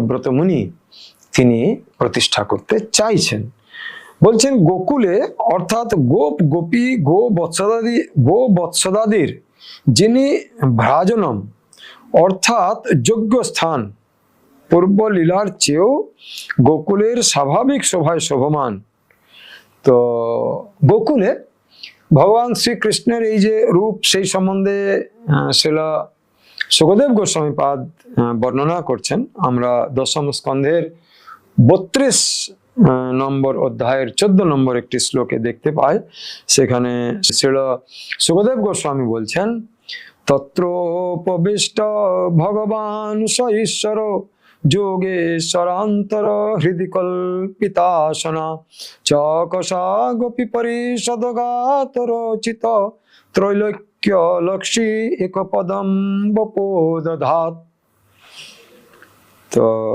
সত্যব্রত মুনি তিনি প্রতিষ্ঠা করতে চাইছেন। বলছেন গোকুলে অর্থাৎ গোপ গোপী গো বৎসদাদির যিনি ভ্রাজনম অর্থাৎ যোগ্য স্থান, পূর্ব লীলার চেয়েও গোকুলের স্বাভাবিক শোভায় শোভমান। তো গোকুলে ভগবান শ্রীকৃষ্ণের এই যে রূপ, সেই সম্বন্ধে শিলা সুখদেব গোস্বামী পাদ বর্ণনা করছেন। আমরা দশম স্কন্ধের 32 নম্বর অধ্যায়ের 14 নম্বর একটি শ্লোকে দেখতে পাই। সেখানে শিলা সুখদেব গোস্বামী বলছেন, তত্রোপবিষ্ট ভগবান স ঈশ্বর যোগেশ্বরান্তর হৃদি কল্পিতাসনা চকসা গোপী পরিষদ গাত রচিত ত্রৈলোক্য লক্ষ্মী এক পদম বপোদধাত। তো